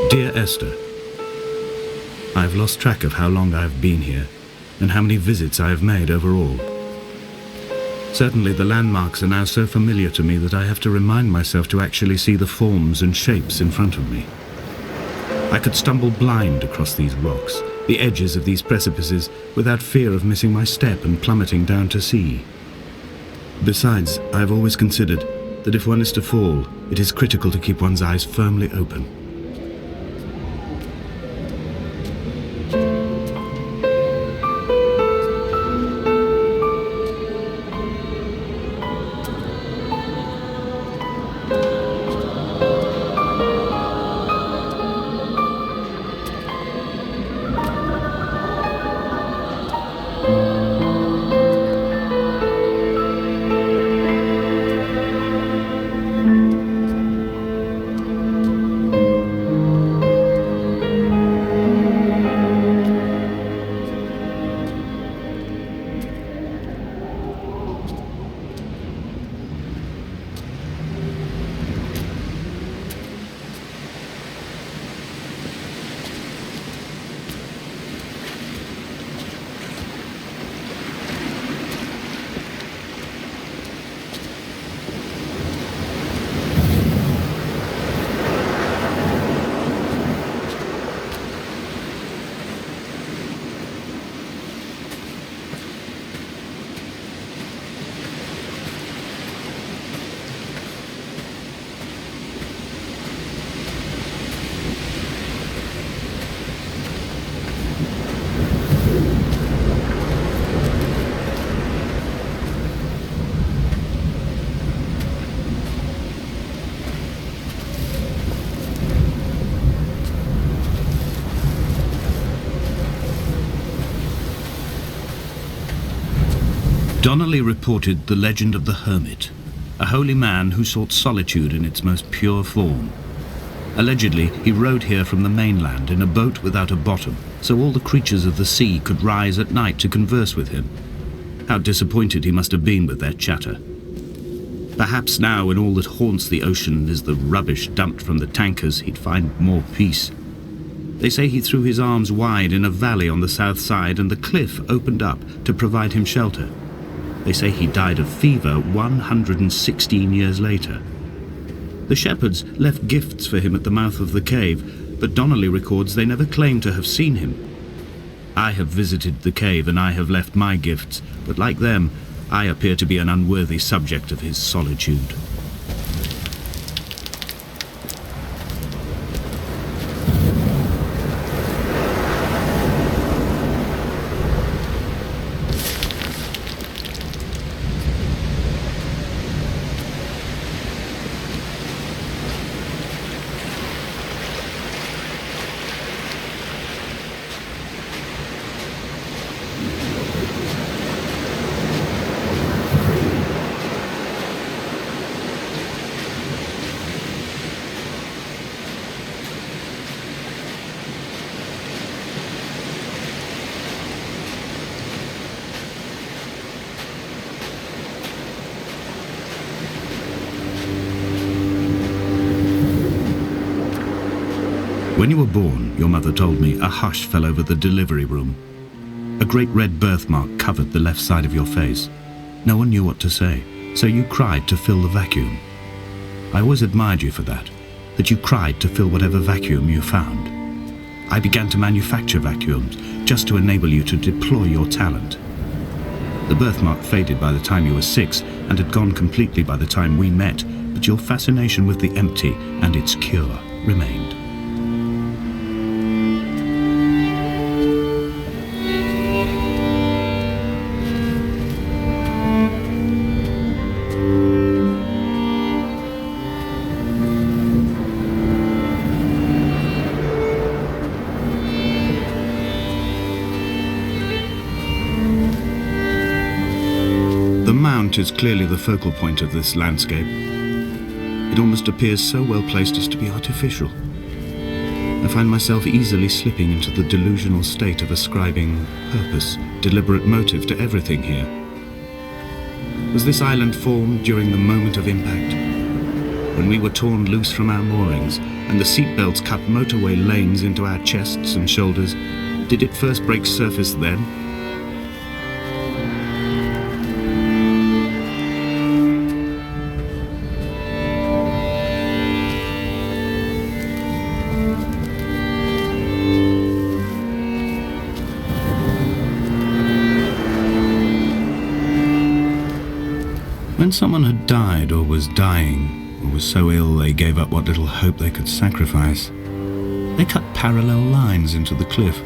Dear Esther, I have lost track of how long I have been here and how many visits I have made overall. Certainly the landmarks are now so familiar to me that I have to remind myself to actually see the forms and shapes in front of me. I could stumble blind across these rocks, the edges of these precipices, without fear of missing my step and plummeting down to sea. Besides, I have always considered that if one is to fall, it is critical to keep one's eyes firmly open. Donnelly reported the legend of the hermit, a holy man who sought solitude in its most pure form. Allegedly, he rode here from the mainland in a boat without a bottom, so all the creatures of the sea could rise at night to converse with him. How disappointed he must have been with their chatter. Perhaps now, when all that haunts the ocean is the rubbish dumped from the tankers, he'd find more peace. They say he threw his arms wide in a valley on the south side, and the cliff opened up to provide him shelter. They say he died of fever 116 years later. The shepherds left gifts for him at the mouth of the cave, but Donnelly records they never claimed to have seen him. I have visited the cave and I have left my gifts, but like them, I appear to be an unworthy subject of his solitude. When you were born, your mother told me, a hush fell over the delivery room. A great red birthmark covered the left side of your face. No one knew what to say, so you cried to fill the vacuum. I always admired you for that you cried to fill whatever vacuum you found. I began to manufacture vacuums just to enable you to deploy your talent. The birthmark faded by the time you were 6 and had gone completely by the time we met, but your fascination with the empty and its cure remained. The mount is clearly the focal point of this landscape. It almost appears so well placed as to be artificial. I find myself easily slipping into the delusional state of ascribing purpose, deliberate motive to everything here. Was this island formed during the moment of impact? When we were torn loose from our moorings, and the seatbelts cut motorway lanes into our chests and shoulders, did it first break surface then? When someone had died or was dying, or was so ill they gave up what little hope they could sacrifice, they cut parallel lines into the cliff,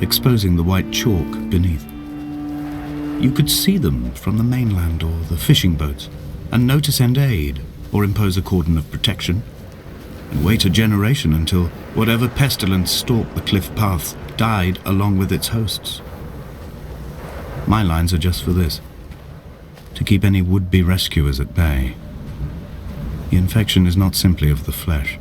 exposing the white chalk beneath. You could see them from the mainland or the fishing boats, and know to send aid or impose a cordon of protection, and wait a generation until whatever pestilence stalked the cliff paths died along with its hosts. My lines are just for this: to keep any would-be rescuers at bay. The infection is not simply of the flesh.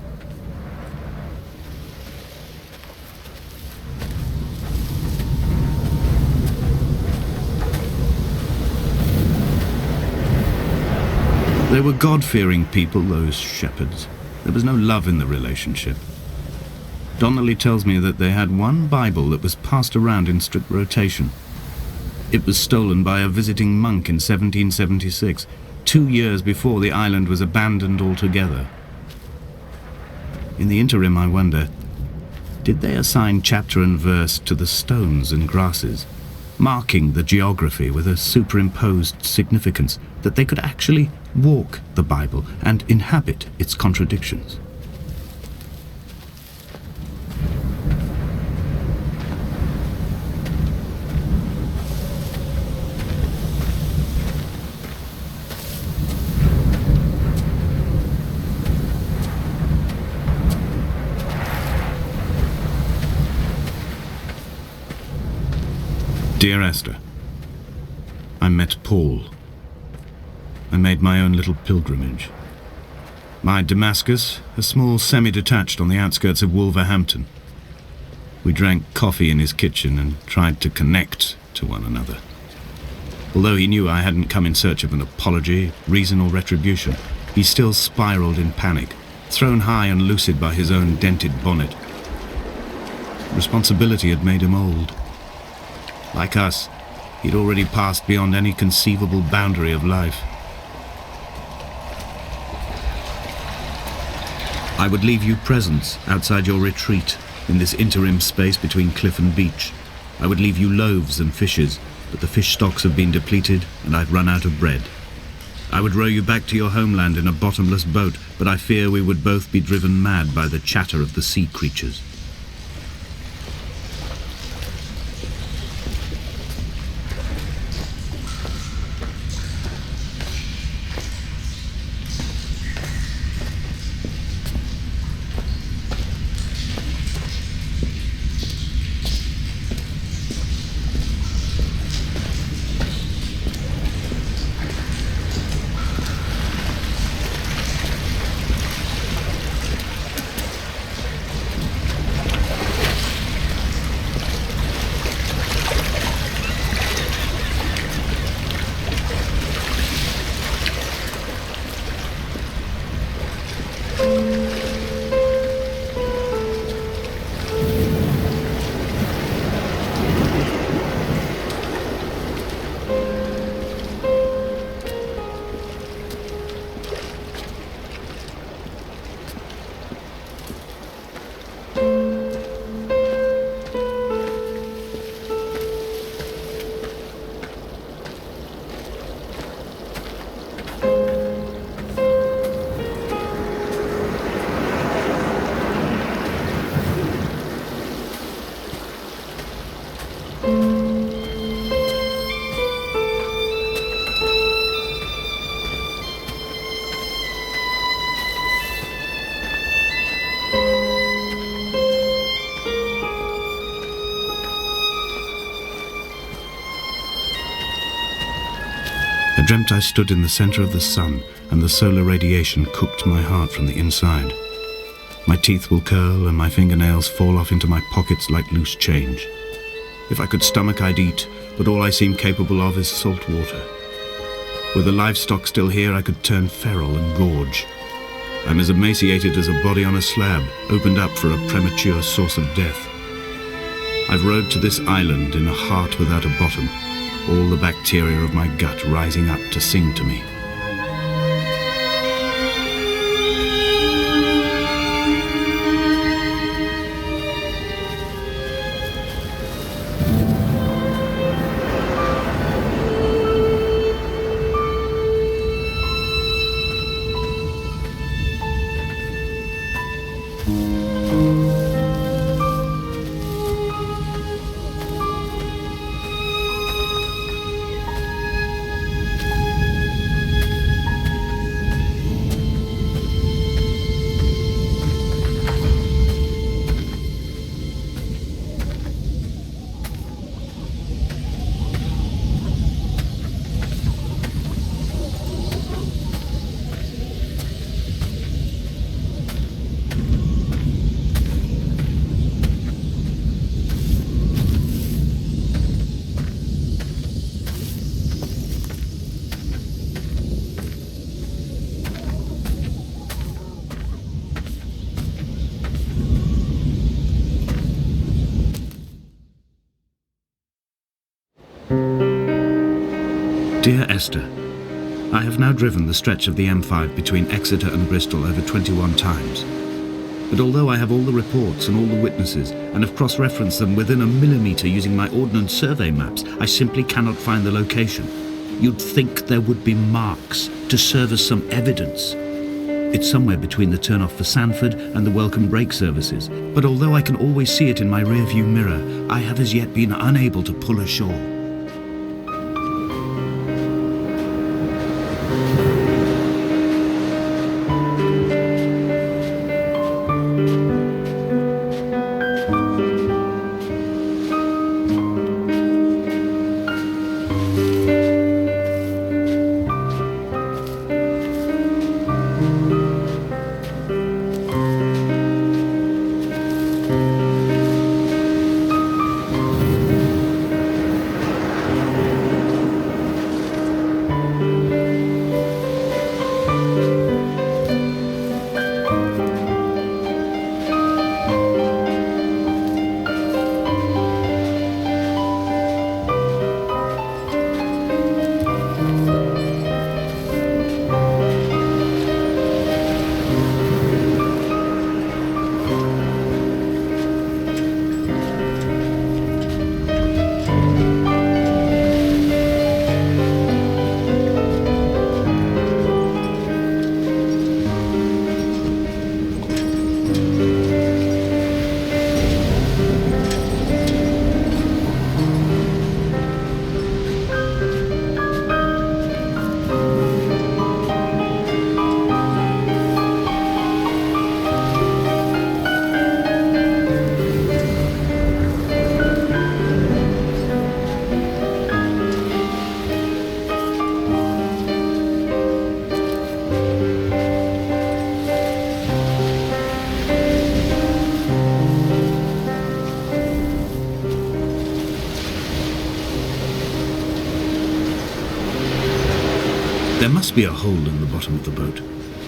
They were God-fearing people, those shepherds. There was no love in the relationship. Donnelly tells me that they had one Bible that was passed around in strict rotation. It was stolen by a visiting monk in 1776, 2 years before the island was abandoned altogether. In the interim, I wonder, did they assign chapter and verse to the stones and grasses, marking the geography with a superimposed significance that they could actually walk the Bible and inhabit its contradictions? Dear Esther, I met Paul. I made my own little pilgrimage. My Damascus, a small semi-detached on the outskirts of Wolverhampton. We drank coffee in his kitchen and tried to connect to one another. Although he knew I hadn't come in search of an apology, reason or retribution, he still spiraled in panic, thrown high and lucid by his own dented bonnet. Responsibility had made him old. Like us, he'd already passed beyond any conceivable boundary of life. I would leave you presents outside your retreat in this interim space between cliff and beach. I would leave you loaves and fishes, but the fish stocks have been depleted and I've run out of bread. I would row you back to your homeland in a bottomless boat, but I fear we would both be driven mad by the chatter of the sea creatures. I dreamt I stood in the center of the sun, and the solar radiation cooked my heart from the inside. My teeth will curl and my fingernails fall off into my pockets like loose change. If I could stomach, I'd eat, but all I seem capable of is salt water. Were the livestock still here, I could turn feral and gorge. I'm as emaciated as a body on a slab, opened up for a premature source of death. I've rowed to this island in a heart without a bottom, all the bacteria of my gut rising up to sing to me. Dear Esther, I have now driven the stretch of the M5 between Exeter and Bristol over 21 times. But although I have all the reports and all the witnesses, and have cross-referenced them within a millimetre using my Ordnance Survey maps, I simply cannot find the location. You'd think there would be marks to serve as some evidence. It's somewhere between the turn-off for Sanford and the welcome brake services, but although I can always see it in my rear-view mirror, I have as yet been unable to pull ashore. There must be a hole in the bottom of the boat.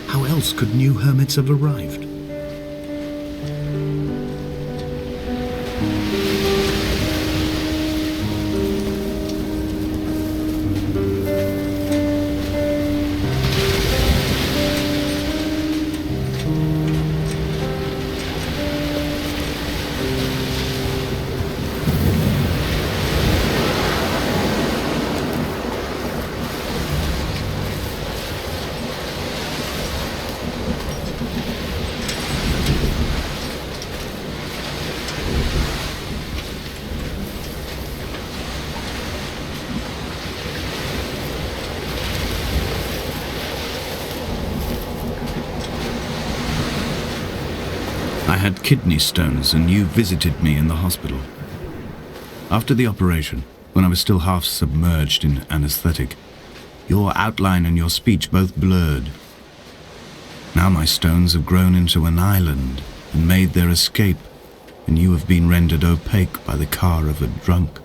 How else could new hermits have arrived? I had kidney stones and you visited me in the hospital. After the operation, when I was still half submerged in anesthetic, your outline and your speech both blurred. Now my stones have grown into an island and made their escape, and you have been rendered opaque by the car of a drunk.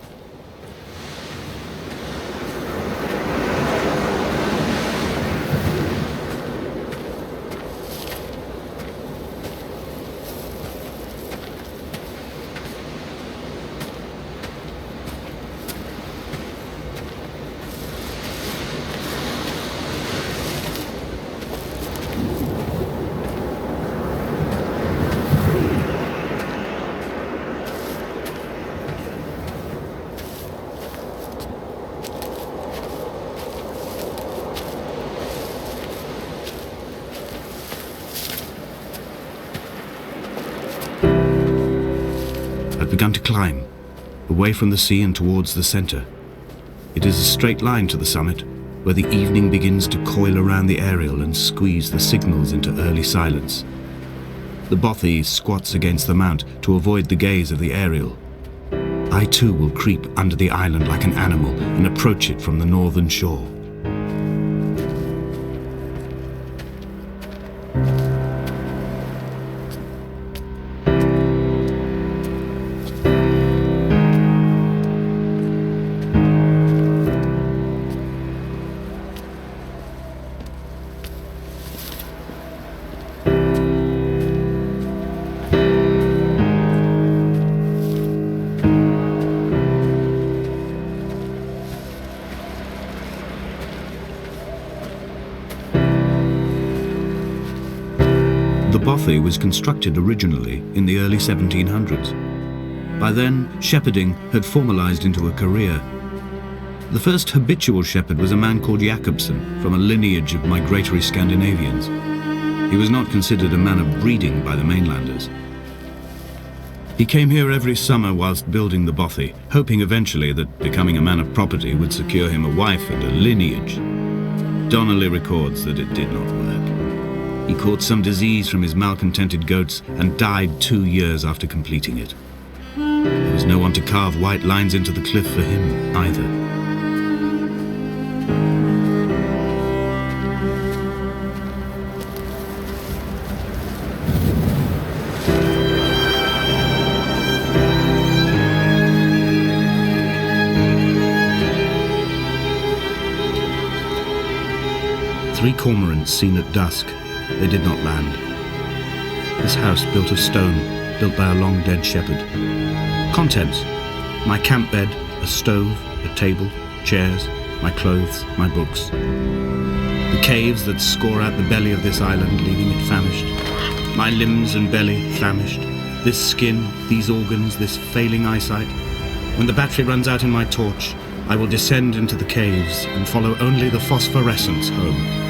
begun to climb, away from the sea and towards the centre. It is a straight line to the summit, where the evening begins to coil around the aerial and squeeze the signals into early silence. The bothy squats against the mount to avoid the gaze of the aerial. I too will creep under the island like an animal and approach it from the northern shore. The bothy was constructed originally in the early 1700s. By then, shepherding had formalized into a career. The first habitual shepherd was a man called Jakobsen, from a lineage of migratory Scandinavians. He was not considered a man of breeding by the mainlanders. He came here every summer whilst building the bothy, hoping eventually that becoming a man of property would secure him a wife and a lineage. Donnelly records that it did not work. He caught some disease from his malcontented goats and died 2 years after completing it. There was no one to carve white lines into the cliff for him either. Three cormorants seen at dusk. They did not land. This house built of stone, built by a long-dead shepherd. Contents: my camp bed, a stove, a table, chairs, my clothes, my books. The caves that score out the belly of this island, leaving it famished. My limbs and belly famished. This skin, these organs, this failing eyesight. When the battery runs out in my torch, I will descend into the caves and follow only the phosphorescence home.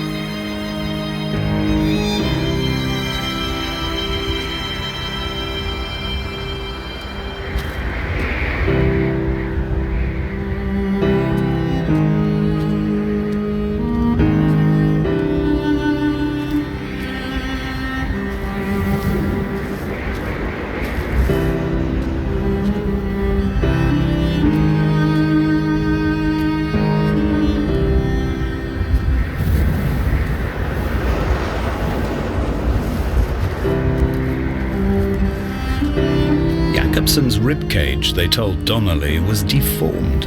Jakobsen's ribcage, they told Donnelly, was deformed,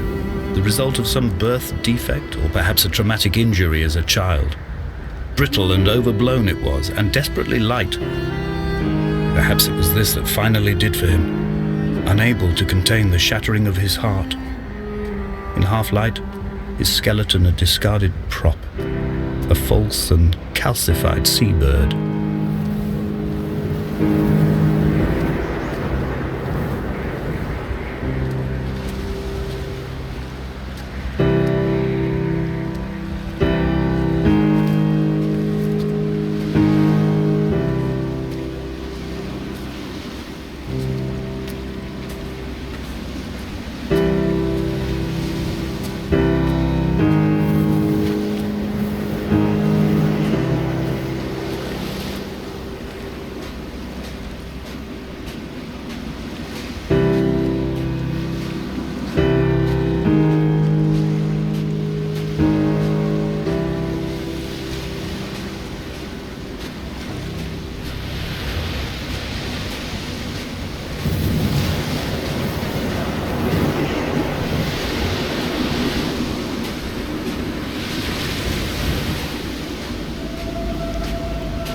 the result of some birth defect or perhaps a traumatic injury as a child. Brittle and overblown it was, and desperately light. Perhaps it was this that finally did for him, unable to contain the shattering of his heart. In half-light, his skeleton a discarded prop, a false and calcified seabird.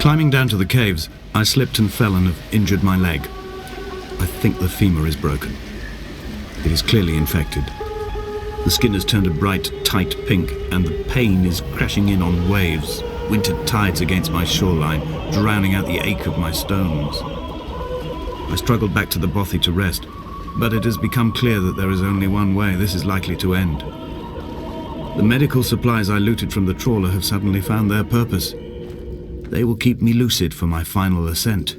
Climbing down to the caves, I slipped and fell and have injured my leg. I think the femur is broken. It is clearly infected. The skin has turned a bright, tight pink, and the pain is crashing in on waves, winter tides against my shoreline, drowning out the ache of my stones. I struggled back to the bothy to rest, but it has become clear that there is only one way this is likely to end. The medical supplies I looted from the trawler have suddenly found their purpose. They will keep me lucid for my final ascent.